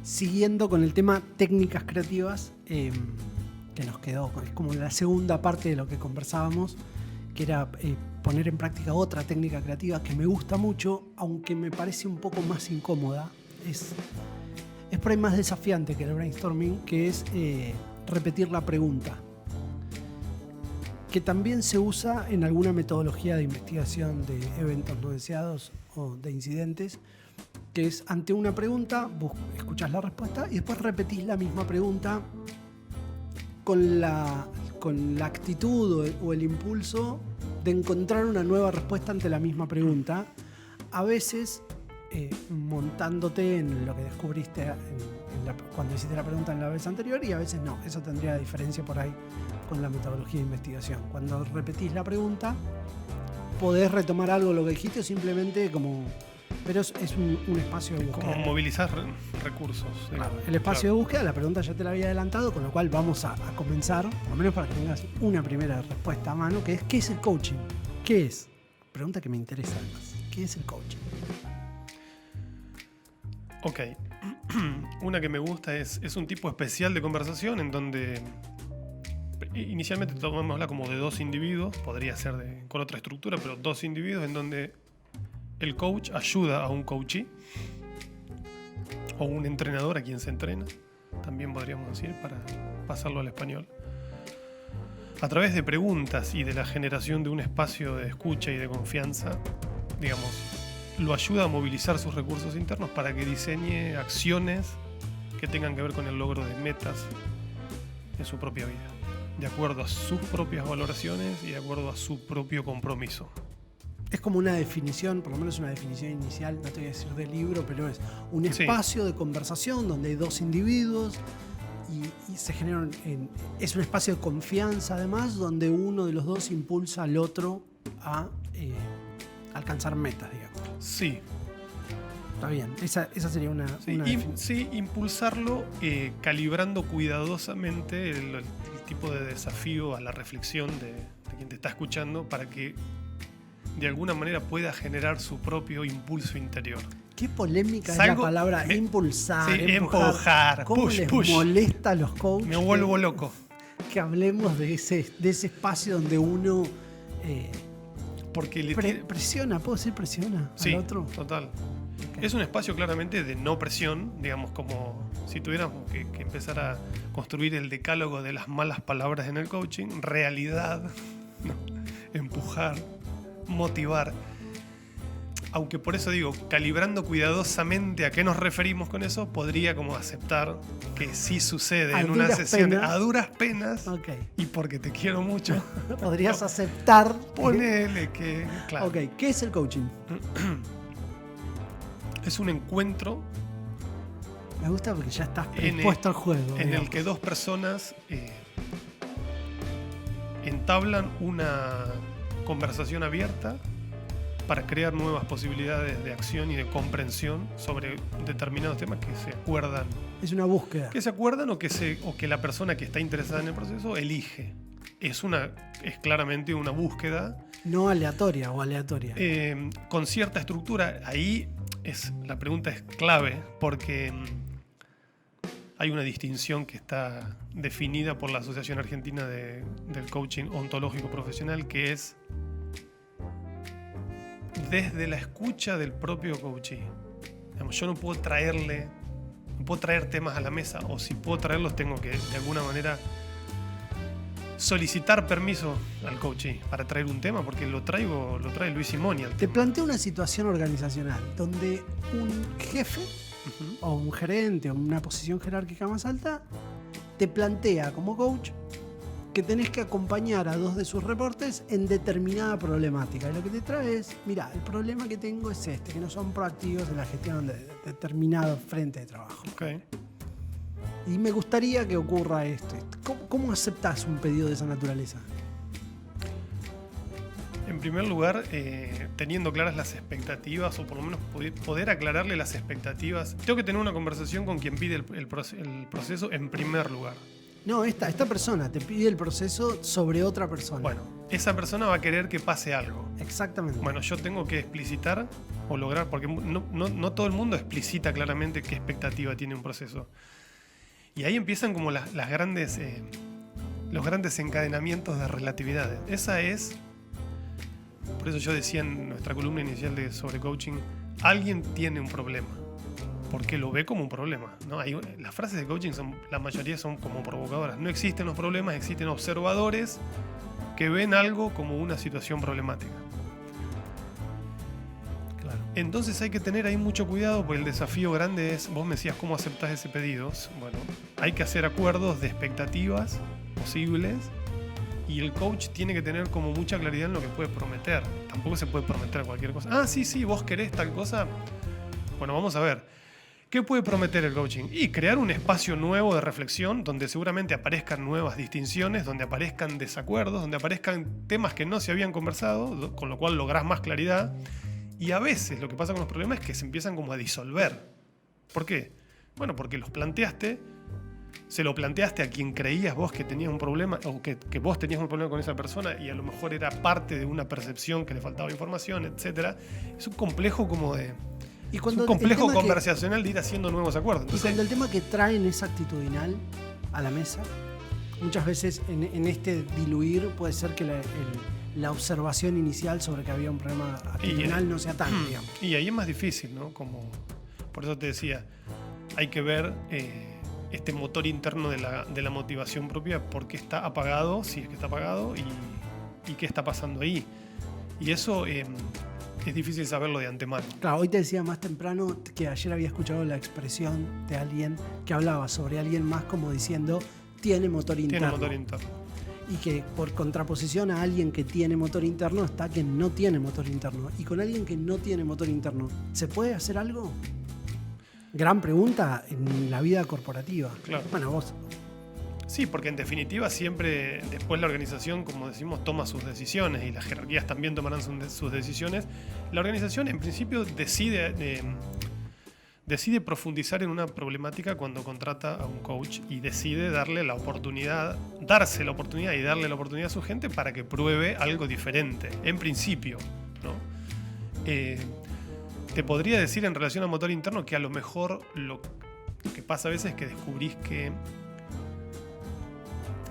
Siguiendo con el tema técnicas creativas, que nos quedó, es como la segunda parte de lo que conversábamos, que era poner en práctica otra técnica creativa que me gusta mucho, aunque me parece un poco más incómoda. Es por ahí más desafiante que el brainstorming, que es repetir la pregunta, que también se usa en alguna metodología de investigación de eventos no deseados o de incidentes, que es ante una pregunta, escuchás la respuesta y después repetís la misma pregunta con la actitud o el impulso de encontrar una nueva respuesta ante la misma pregunta, a veces montándote en lo que descubriste cuando hiciste la pregunta en la vez anterior, y a veces no. Eso tendría diferencia por ahí con la metodología de investigación. Cuando repetís la pregunta, podés retomar algo de lo que dijiste o simplemente como... Pero es un espacio de búsqueda. Como movilizar recursos. Claro, el espacio de búsqueda, la pregunta ya te la había adelantado, con lo cual vamos a comenzar, por lo menos para que tengas una primera respuesta a mano, que es ¿qué es el coaching? ¿Qué es? Pregunta que me interesa además. ¿Qué es el coaching? Ok. Una que me gusta es un tipo especial de conversación en donde inicialmente tomémosla como de dos individuos, podría ser con otra estructura, pero dos individuos en donde el coach ayuda a un coachee o un entrenador a quien se entrena, también podríamos decir, para pasarlo al español. A través de preguntas y de la generación de un espacio de escucha y de confianza, digamos, lo ayuda a movilizar sus recursos internos para que diseñe acciones que tengan que ver con el logro de metas en su propia vida, de acuerdo a sus propias valoraciones y de acuerdo a su propio compromiso. Es como una definición, por lo menos una definición inicial, no te voy a decir del libro, pero es un espacio de conversación donde hay dos individuos y se genera es un espacio de confianza además, donde uno de los dos impulsa al otro a alcanzar metas, digamos. Sí. Está bien, esa sería una definición. Sí, impulsarlo calibrando cuidadosamente el tipo de desafío a la reflexión de quien te está escuchando para que de alguna manera pueda generar su propio impulso interior. Qué polémica es la palabra impulsar, sí, empujar. ¿Cómo les molesta a los coaches? Me vuelvo loco. Que hablemos de ese espacio donde uno porque presiona, ¿puedo decir presiona sí, al otro? Total. Okay. Es un espacio claramente de no presión, digamos, como si tuviéramos que empezar a construir el decálogo de las malas palabras en el coaching. Realidad, no, empujar, motivar. Aunque por eso digo, calibrando cuidadosamente a qué nos referimos con eso, podría como aceptar que sí sucede en una sesión a duras penas, okay, y porque te quiero mucho. Podrías aceptar. Ponele que... Claro. Ok, ¿qué es el coaching? Es un encuentro. Me gusta porque ya estás predispuesto al juego. En el que dos personas entablan una conversación abierta para crear nuevas posibilidades de acción y de comprensión sobre determinados temas que se acuerdan. Es una búsqueda. Que se acuerdan o que la persona que está interesada en el proceso elige. Es claramente una búsqueda. No aleatoria o aleatoria. Con cierta estructura. Ahí la pregunta es clave porque hay una distinción que está definida por la Asociación Argentina del Coaching Ontológico Profesional, que es desde la escucha del propio coachee. Digamos, yo no puedo traer temas a la mesa, o si puedo traerlos tengo que de alguna manera solicitar permiso al coachee para traer un tema, porque lo trae Luis Simoni. Te planteo una situación organizacional donde un jefe o un gerente o una posición jerárquica más alta te plantea como coach que tenés que acompañar a dos de sus reportes en determinada problemática. Y lo que te trae es, mira, el problema que tengo es que no son proactivos en la gestión de determinado frente de trabajo. Okay. Y me gustaría que ocurra esto. ¿Cómo aceptás un pedido de esa naturaleza? En primer lugar, teniendo claras las expectativas, o por lo menos poder aclararle las expectativas. Tengo que tener una conversación con quien pide el proceso en primer lugar. No, esta persona te pide el proceso sobre otra persona. Bueno, esa persona va a querer que pase algo. Exactamente. Bueno, yo tengo que explicitar o lograr, porque no todo el mundo explicita claramente qué expectativa tiene un proceso. Y ahí empiezan como los grandes encadenamientos de relatividades. Esa es, por eso yo decía en nuestra columna inicial sobre coaching, alguien tiene un problema, porque lo ve como un problema, ¿no? Las frases de coaching, la mayoría son como provocadoras. No existen los problemas, existen observadores que ven algo como una situación problemática. Claro. Entonces hay que tener ahí mucho cuidado, porque el desafío grande es, vos me decías cómo aceptás ese pedido. Bueno, hay que hacer acuerdos de expectativas posibles y el coach tiene que tener como mucha claridad en lo que puede prometer. Tampoco se puede prometer cualquier cosa. Ah, sí, vos querés tal cosa. Bueno, vamos a ver. ¿Qué puede prometer el coaching? Y crear un espacio nuevo de reflexión donde seguramente aparezcan nuevas distinciones, donde aparezcan desacuerdos, donde aparezcan temas que no se habían conversado, con lo cual lográs más claridad. Y a veces lo que pasa con los problemas es que se empiezan como a disolver. ¿Por qué? Bueno, porque se lo planteaste a quien creías vos que tenías un problema, o que vos tenías un problema con esa persona, y a lo mejor era parte de una percepción que le faltaba información, etc. Es un complejo conversacional de ir haciendo nuevos acuerdos. Entonces, y cuando el tema que traen es actitudinal a la mesa, muchas veces en este diluir puede ser que la observación inicial sobre que había un problema actitudinal no sea tan, digamos. Y ahí es más difícil, ¿no? Por eso te decía, hay que ver este motor interno de la motivación propia, por qué está apagado, si es que está apagado, y qué está pasando ahí. Y eso es difícil saberlo de antemano. Claro, hoy te decía más temprano que ayer había escuchado la expresión de alguien que hablaba sobre alguien más como diciendo tiene motor interno. Tiene motor interno. Y que por contraposición a alguien que tiene motor interno está que no tiene motor interno. Y con alguien que no tiene motor interno, ¿se puede hacer algo? Gran pregunta en la vida corporativa. Claro. Bueno, vos. Sí, porque en definitiva siempre después la organización, como decimos, toma sus decisiones y las jerarquías también tomarán sus decisiones. La organización en principio decide profundizar en una problemática cuando contrata a un coach y decide darse la oportunidad y darle la oportunidad a su gente para que pruebe algo diferente, en principio, ¿no? Te podría decir en relación al motor interno que a lo mejor lo que pasa a veces es que descubrís que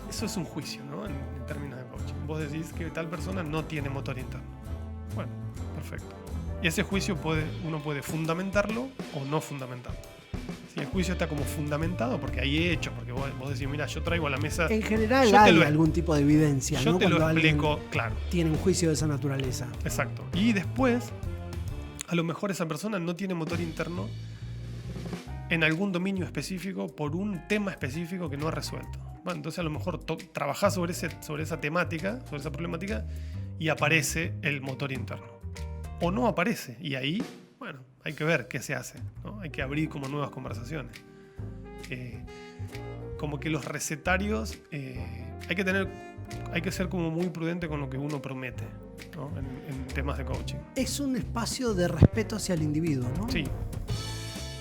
eso es un juicio, ¿no? En términos de coaching. Vos decís que tal persona no tiene motor interno. Bueno, perfecto. Y ese juicio uno puede fundamentarlo o no fundamentarlo. Si el juicio está como fundamentado, porque hay hechos, porque vos decís, mira, yo traigo a la mesa... En general hay algún tipo de evidencia, yo ¿no? te Cuando lo explico, claro. Tiene un juicio de esa naturaleza. Exacto. Y después, a lo mejor esa persona no tiene motor interno en algún dominio específico por un tema específico que no ha resuelto. Bueno, entonces a lo mejor trabajás sobre esa temática, sobre esa problemática, y aparece el motor interno. O no aparece. Y ahí, bueno, hay que ver qué se hace, ¿no? Hay que abrir como nuevas conversaciones. Como que los recetarios, hay que ser como muy prudente con lo que uno promete, ¿no? En temas de coaching. Es un espacio de respeto hacia el individuo, ¿no? Sí.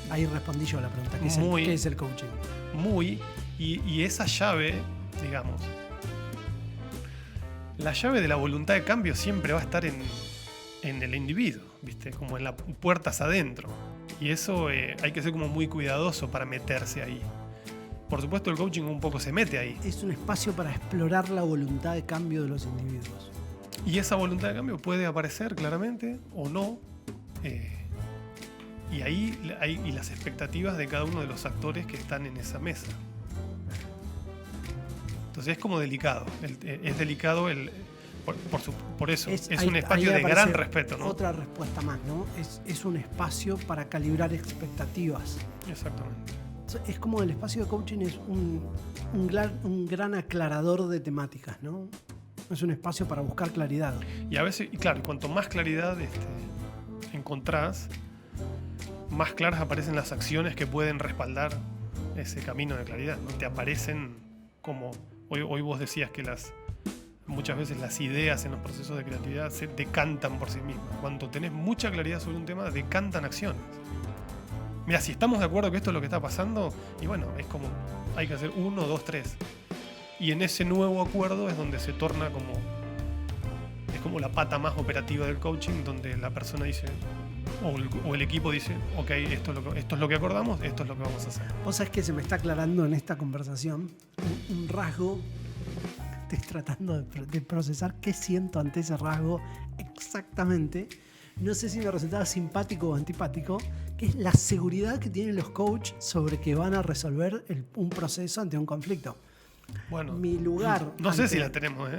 Ahí respondí yo a la pregunta. ¿Qué es el coaching? Y esa llave, digamos, la llave de la voluntad de cambio siempre va a estar en el individuo, ¿viste? Como en las puertas adentro. Y eso hay que ser como muy cuidadoso para meterse ahí. Por supuesto, el coaching un poco se mete ahí. Es un espacio para explorar la voluntad de cambio de los individuos. Y esa voluntad de cambio puede aparecer claramente o no. Y ahí hay las expectativas de cada uno de los actores que están en esa mesa. Entonces es como delicado. Es delicado por eso. Es un espacio de gran respeto, ¿no? Otra respuesta más, ¿no? Es un espacio para calibrar expectativas. Exactamente. Es como el espacio de coaching es un gran aclarador de temáticas, ¿no? Es un espacio para buscar claridad. Y a veces, y claro, cuanto más claridad encontrás, más claras aparecen las acciones que pueden respaldar ese camino de claridad, ¿no? Te aparecen como... Hoy vos decías que muchas veces las ideas en los procesos de creatividad se decantan por sí mismas. Cuando tenés mucha claridad sobre un tema, decantan acciones. Mira, si estamos de acuerdo que esto es lo que está pasando, y bueno, es como hay que hacer 1, 2, 3. Y en ese nuevo acuerdo es donde se torna como... Es como la pata más operativa del coaching, donde la persona dice... O el equipo dice, ok, esto es lo que acordamos, esto es lo que vamos a hacer. Vos sabés que se me está aclarando en esta conversación un rasgo. Estoy tratando de procesar qué siento ante ese rasgo exactamente. No sé si me resultaba simpático o antipático, que es la seguridad que tienen los coaches sobre que van a resolver un proceso ante un conflicto. Bueno, Mi lugar... no sé si la tenemos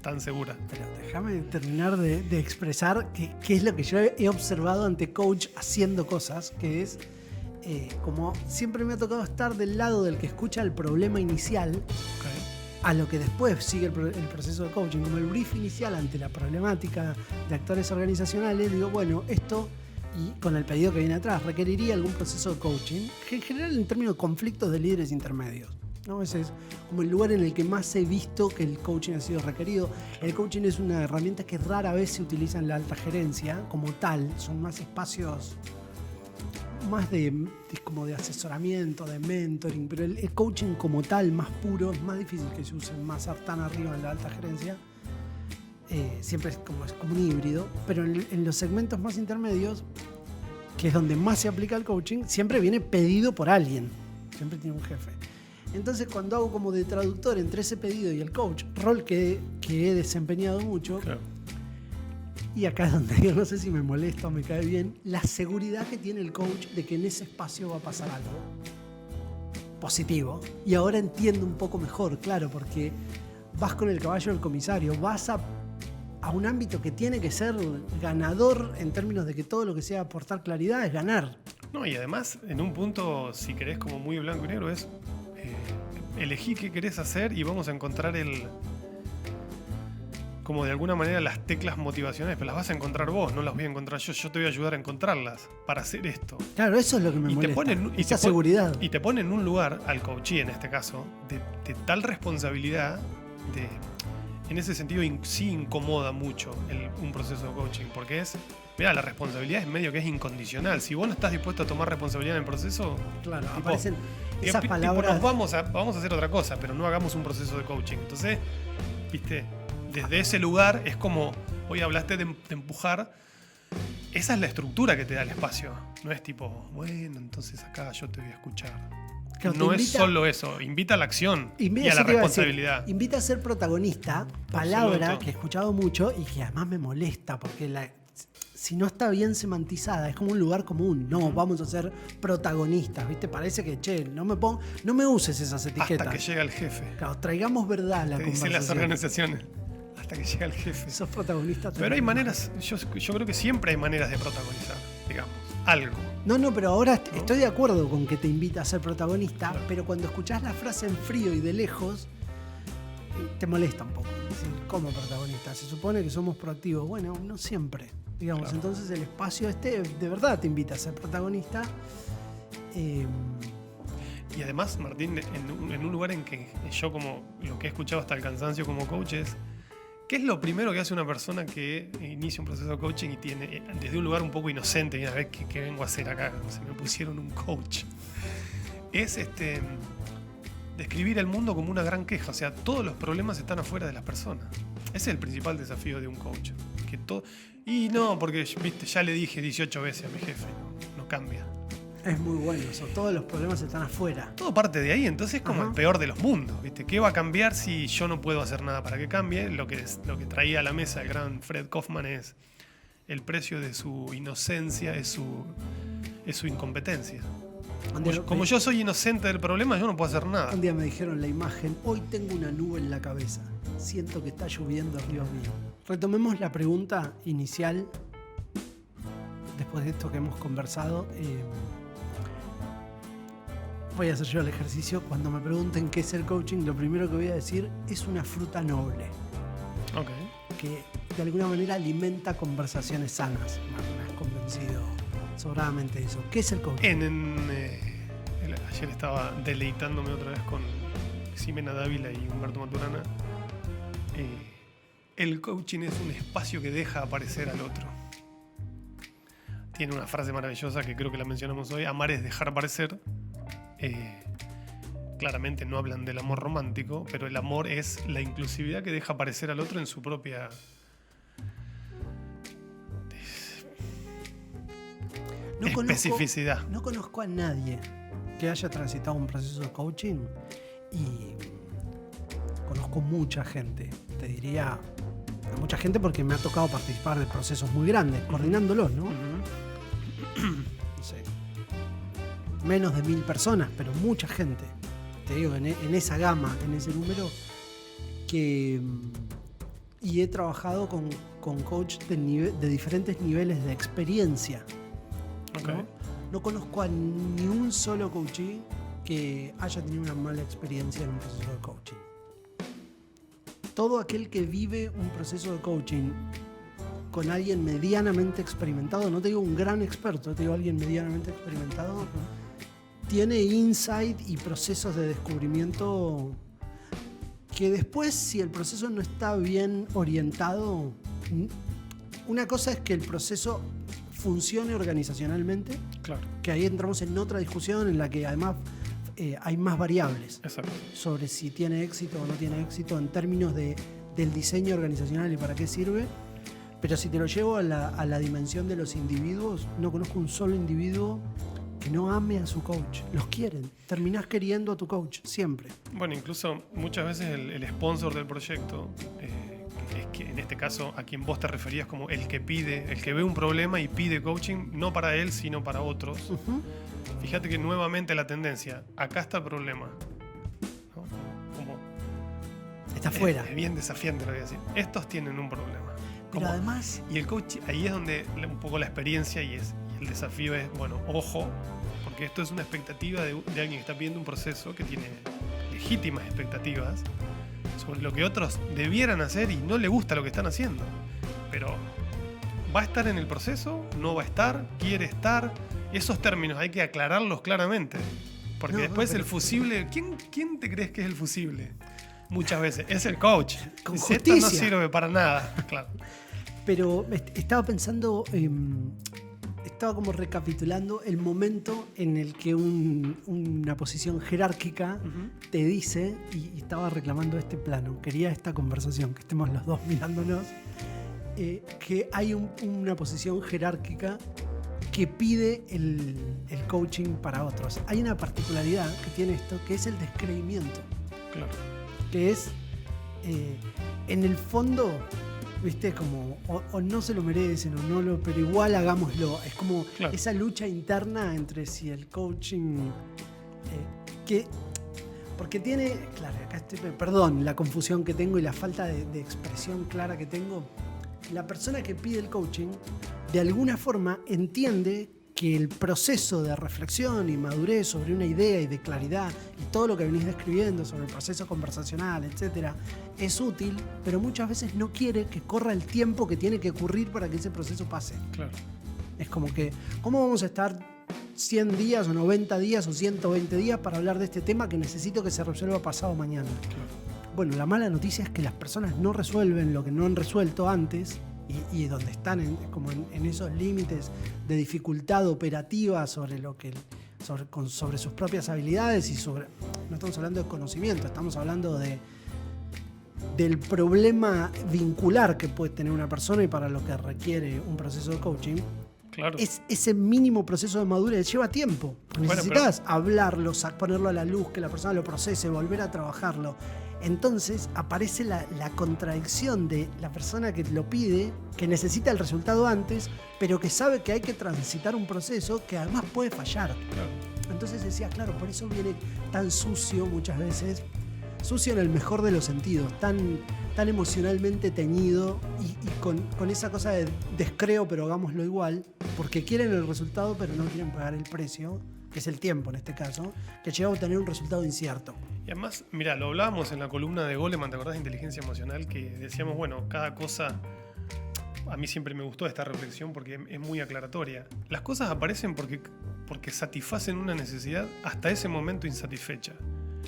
tan segura. Pero déjame terminar de expresar qué es lo que yo he observado ante coach haciendo cosas, que es como siempre me ha tocado estar del lado del que escucha el problema inicial, Okay. a lo que después sigue el proceso de coaching. Como el brief inicial ante la problemática de actores organizacionales, digo, bueno, esto, y con el pedido que viene atrás, requeriría algún proceso de coaching, que en general en términos de conflictos de líderes intermedios, ¿no? Ese es como el lugar en el que más he visto que el coaching ha sido requerido. El coaching es una herramienta que rara vez se utiliza en la alta gerencia como tal. Son más espacios más como de asesoramiento, de mentoring, pero el coaching como tal, más puro, es más difícil que se use más tan arriba en la alta gerencia. Siempre es como un híbrido, pero en los segmentos más intermedios, que es donde más se aplica el coaching, siempre viene pedido por alguien, siempre tiene un jefe. Entonces, cuando hago como de traductor entre ese pedido y el coach, rol que he desempeñado mucho, Claro. y acá es donde yo no sé si me molesta o me cae bien, la seguridad que tiene el coach de que en ese espacio va a pasar algo positivo. Y ahora entiendo un poco mejor, claro, porque vas con el caballo del comisario, vas a un ámbito que tiene que ser ganador en términos de que todo lo que sea aportar claridad es ganar. No, y además, en un punto, si querés como muy blanco y negro, es elegí qué querés hacer y vamos a encontrar como de alguna manera las teclas motivacionales, pero las vas a encontrar vos, no las voy a encontrar yo te voy a ayudar a encontrarlas para hacer esto. Claro, eso es lo que me molesta, esa seguridad. Y te pone en un lugar, al coachee en este caso, de tal responsabilidad, en ese sentido sí incomoda mucho un proceso de coaching, porque mirá, la responsabilidad es medio que es incondicional. Si vos no estás dispuesto a tomar responsabilidad en el proceso, claro, tipo, aparecen esas palabras. Vamos a hacer otra cosa, pero no hagamos un proceso de coaching. Entonces, viste, desde ese lugar es como, hoy hablaste de empujar. Esa es la estructura que te da el espacio. No es tipo, bueno, entonces acá yo te voy a escuchar. Claro, no es solo eso, invita a la acción y a la responsabilidad. Invita a ser protagonista, palabra Absoluto. que he escuchado mucho y que además me molesta, porque si no está bien semantizada, es como un lugar común. No, vamos a ser protagonistas, ¿viste? Parece que, no me uses esas etiquetas. Hasta que llega el jefe. Claro, traigamos verdad a la te conversación. dicen las organizaciones. Hasta que llega el jefe. Sos protagonista. Pero hay maneras, yo creo que siempre hay maneras de protagonizar, digamos, algo. No, pero ahora estoy de acuerdo con que te invita a ser protagonista, Claro. pero cuando escuchás la frase en frío y de lejos, te molesta un poco. Es decir, ¿cómo protagonista? Se supone que somos proactivos. Bueno, no siempre. Digamos, Claro. Entonces el espacio de verdad te invita a ser protagonista. Y además, Martín, en un lugar en que yo como lo que he escuchado hasta el cansancio como coach es, ¿qué es lo primero que hace una persona que inicia un proceso de coaching y tiene, desde un lugar un poco inocente, mira, a ver qué vengo a hacer acá? Se me pusieron un coach. Es describir el mundo como una gran queja. O sea, todos los problemas están afuera de las personas. Ese es el principal desafío de un coach. Y no, porque viste, ya le dije 18 veces a mi jefe, no cambia. Es muy bueno eso. Todos los problemas están afuera. Todo parte de ahí, entonces es como Ajá. el peor de los mundos, ¿viste? ¿Qué va a cambiar si yo no puedo hacer nada para que cambie? Lo que traía a la mesa el gran Fred Kaufman es el precio de su inocencia, es su incompetencia. Como yo soy inocente del problema, yo no puedo hacer nada. Un día me dijeron la imagen, hoy tengo una nube en la cabeza. Siento que está lloviendo arriba mío. Retomemos la pregunta inicial. Después de esto que hemos conversado, voy a hacer yo el ejercicio. Cuando me pregunten qué es el coaching, lo primero que voy a decir es una fruta noble. Ok. Que de alguna manera alimenta conversaciones sanas. Me has convencido sobradamente de eso. ¿Qué es el coaching? Ayer estaba deleitándome otra vez con Ximena Dávila y Humberto Maturana. El coaching es un espacio que deja aparecer al otro. Tiene una frase maravillosa que creo que la mencionamos hoy. Amar es dejar aparecer. claramente no hablan del amor romántico, pero el amor es la inclusividad que deja aparecer al otro en su propia... especificidad. No conozco a nadie que haya transitado un proceso de coaching y conozco mucha gente, te diría mucha gente porque me ha tocado participar de procesos muy grandes, coordinándolos, ¿no? No sé, menos de 1000 personas, pero mucha gente, te digo, en esa gama, en ese número, y he trabajado con coach de diferentes niveles de experiencia. Okay. No conozco a ni un solo coachee que haya tenido una mala experiencia en un proceso de coaching. Todo aquel que vive un proceso de coaching con alguien medianamente experimentado, no te digo un gran experto, te digo alguien medianamente experimentado, tiene insight y procesos de descubrimiento que después, si el proceso no está bien orientado, una cosa es que el proceso funcione organizacionalmente, claro, que ahí entramos en otra discusión en la que además hay más variables. Exacto. Sobre si tiene éxito o no tiene éxito en términos del diseño organizacional y para qué sirve. Pero si te lo llevo a la dimensión de los individuos, no conozco un solo individuo que no ame a su coach. Los quieren. Terminás queriendo a tu coach, siempre. Bueno, incluso muchas veces el sponsor del proyecto, es que en este caso a quien vos te referías como el que ve un problema y pide coaching, no para él, sino para otros. Uh-huh. Fíjate que nuevamente la tendencia, acá está el problema, ¿no? Como está afuera. Es bien desafiante lo que voy a decir. Estos tienen un problema. Pero además... Y el coach, ahí es donde un poco la experiencia y el desafío es, bueno, ojo, porque esto es una expectativa de alguien que está pidiendo un proceso que tiene legítimas expectativas sobre lo que otros debieran hacer y no le gusta lo que están haciendo. Pero ¿va a estar en el proceso? ¿No va a estar? ¿Quiere estar? Esos términos hay que aclararlos claramente. Porque después el fusible... ¿Quién te crees que es el fusible? Muchas veces es el coach. Con Esto justicia. no sirve para nada. Claro. Pero estaba pensando, estaba como recapitulando el momento en el que una posición jerárquica te dice, y estaba reclamando este plano, quería esta conversación, que estemos los dos mirándonos, que hay una posición jerárquica que pide el coaching para otros. Hay una particularidad que tiene esto, que es el descreimiento. Claro. Que es, en el fondo, viste, como o no se lo merecen o no pero igual hagámoslo. Es como claro, esa lucha interna entre si el coaching porque tiene, claro, acá perdón la confusión que tengo y la falta de expresión clara que tengo. La persona que pide el coaching de alguna forma entiende que el proceso de reflexión y madurez sobre una idea y de claridad y todo lo que venís describiendo sobre el proceso conversacional, etcétera, es útil, pero muchas veces no quiere que corra el tiempo que tiene que ocurrir para que ese proceso pase. Claro. Es como que, ¿cómo vamos a estar 100 días o 90 días o 120 días para hablar de este tema que necesito que se resuelva pasado mañana? Claro. Bueno, la mala noticia es que las personas no resuelven lo que no han resuelto antes y donde están en esos límites de dificultad operativa sobre sus propias habilidades y sobre... No estamos hablando de conocimiento, estamos hablando del problema vincular que puede tener una persona y para lo que requiere un proceso de coaching. Claro. Ese mínimo proceso de madurez lleva tiempo. Necesitas hablarlo, ponerlo a la luz, que la persona lo procese, volver a trabajarlo. Entonces aparece la contradicción de la persona que lo pide, que necesita el resultado antes, pero que sabe que hay que transitar un proceso que además puede fallar. Claro. Entonces decía, claro, por eso viene tan sucio muchas veces, sucio en el mejor de los sentidos, tan emocionalmente teñido y con esa cosa de descreo, pero hagámoslo igual, porque quieren el resultado, pero no quieren pagar el precio, que es el tiempo en este caso, que lleva a obtener un resultado incierto. Y además, mira, lo hablábamos en la columna de Goleman, ¿te acordás de inteligencia emocional? Que decíamos, bueno, cada cosa... A mí siempre me gustó esta reflexión porque es muy aclaratoria. Las cosas aparecen porque satisfacen una necesidad hasta ese momento insatisfecha.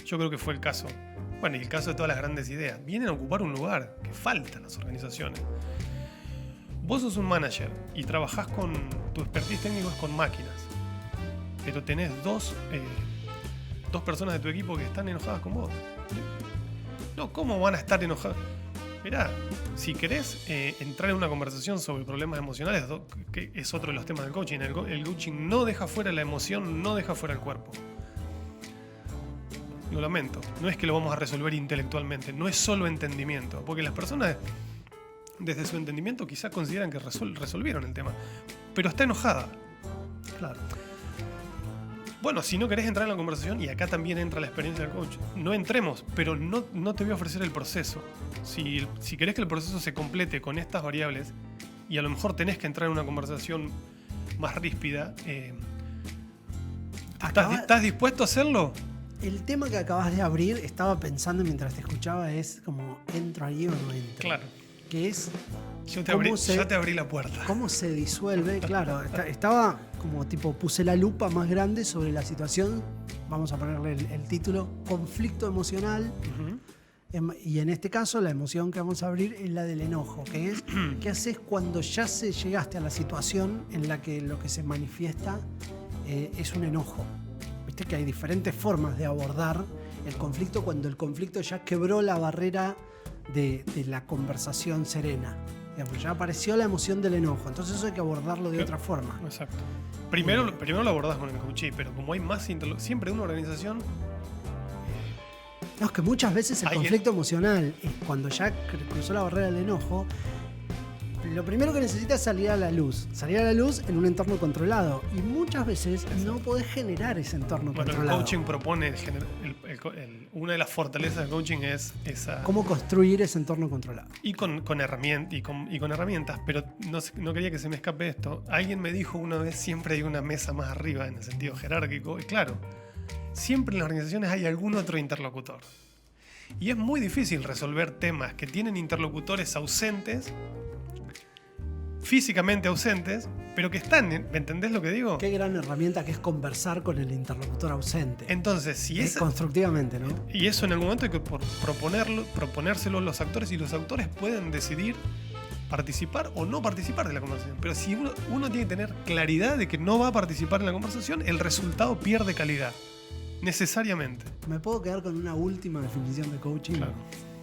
Yo creo que fue el caso. Bueno, y el caso de todas las grandes ideas. Vienen a ocupar un lugar que falta en las organizaciones. Vos sos un manager y trabajás tu expertise técnico es con máquinas. Pero tenés dos 2 personas de tu equipo que están enojadas con vos. No, ¿cómo van a estar enojadas? Mirá, si querés entrar en una conversación sobre problemas emocionales, que es otro de los temas del coaching, el coaching no deja fuera la emoción, no deja fuera el cuerpo. Lo lamento, no es que lo vamos a resolver intelectualmente, no es solo entendimiento, porque las personas desde su entendimiento quizás consideran que resolvieron el tema, pero está enojada. Claro. Bueno, si no querés entrar en la conversación, y acá también entra la experiencia del coach, no entremos, pero no te voy a ofrecer el proceso. Si querés que el proceso se complete con estas variables, y a lo mejor tenés que entrar en una conversación más ríspida, ¿estás dispuesto a hacerlo? El tema que acabas de abrir, estaba pensando mientras te escuchaba, es como, ¿entro ahí o no entro? Claro. Que es... Ya te abrí la puerta. ¿Cómo se disuelve? Claro, estaba como tipo, puse la lupa más grande sobre la situación, vamos a ponerle el título, conflicto emocional. Uh-huh. Y en este caso la emoción que vamos a abrir es la del enojo, que es ¿qué haces cuando ya llegaste a la situación en la que lo que se manifiesta es un enojo? Viste que hay diferentes formas de abordar el conflicto cuando el conflicto ya quebró la barrera de la conversación serena. Digamos, ya apareció la emoción del enojo, entonces eso hay que abordarlo de otra forma. Exacto. Primero lo abordás con el coaching, pero como hay más siempre una organización... No, es que muchas veces el conflicto emocional es cuando ya cruzó la barrera del enojo. Lo primero que necesitas es salir a la luz en un entorno controlado, y muchas veces no podés generar ese entorno controlado. El coaching propone una de las fortalezas del coaching es esa... ¿Cómo construir ese entorno controlado? Y con herramientas, pero no quería que se me escape esto. Alguien me dijo una vez, siempre hay una mesa más arriba en el sentido jerárquico, y claro, siempre en las organizaciones hay algún otro interlocutor. Y es muy difícil resolver temas que tienen interlocutores ausentes, físicamente ausentes, pero que están, ¿me entendés lo que digo? Qué gran herramienta que es conversar con el interlocutor ausente. Entonces, si es constructivamente, ¿no? Y eso en algún momento hay que proponérselo a los actores, y los actores pueden decidir participar o no participar de la conversación. Pero si uno tiene que tener claridad de que no va a participar en la conversación, el resultado pierde calidad, necesariamente. ¿Me puedo quedar con una última definición de coaching? Claro.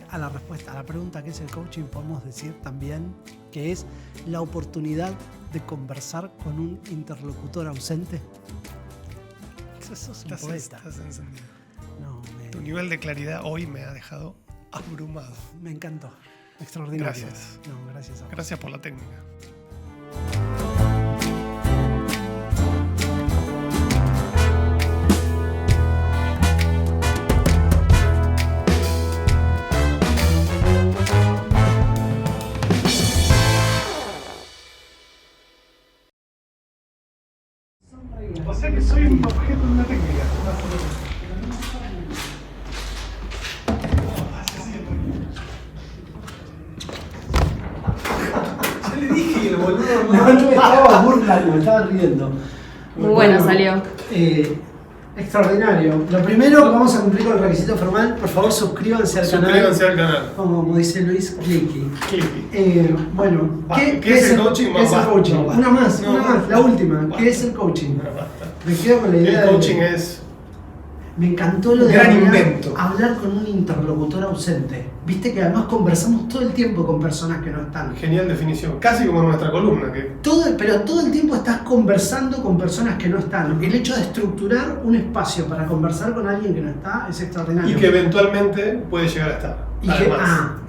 A la respuesta, a la pregunta ¿qué es el coaching? Podemos decir también que es la oportunidad de conversar con un interlocutor ausente. Eso es un poeta. Estás encendido. Tu nivel de claridad hoy me ha dejado abrumado. Me encantó. Extraordinario. Gracias. Gracias a vos. Gracias por la técnica. O sea que soy un objeto de una técnica. Yo le dije que el boludo no me estaba burlando, me estaba riendo. Muy bueno salió. Extraordinario. Lo primero, vamos a cumplir con el requisito formal. Por favor, suscríbanse al canal. Como dice Luis, clicky. Bueno, ¿qué es el coaching? Una más, la última. ¿Qué es el coaching? Me quedo con la idea. El coaching es... Me encantó lo de hablar con un interlocutor ausente. Viste que además conversamos todo el tiempo con personas que no están. Genial definición, casi como en nuestra columna. Pero todo el tiempo estás conversando con personas que no están. El hecho de estructurar un espacio para conversar con alguien que no está es extraordinario. Y que eventualmente puede llegar a estar. Y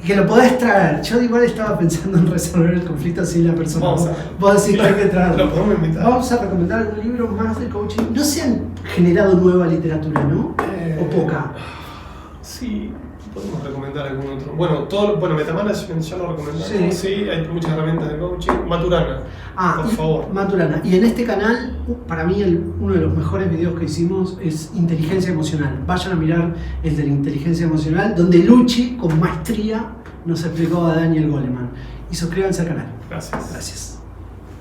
que lo podés traer. Yo igual estaba pensando en resolver el conflicto sin la persona. Vos decís que hay que traerlo. Lo podemos invitar. Vamos a recomendar algún libro más de coaching. No se han generado nueva literatura, ¿no? ¿O poca? Sí, podemos recomendar algún otro. Bueno, Metamanagement ya lo recomendamos. Sí, hay muchas herramientas de coaching. Maturana, por favor. Maturana. Y en este canal, para mí, uno de los mejores videos que hicimos es inteligencia emocional. Vayan a mirar el de la inteligencia emocional, donde Luchi, con maestría, nos explicó a Daniel Goleman. Y suscríbanse al canal. Gracias. Gracias.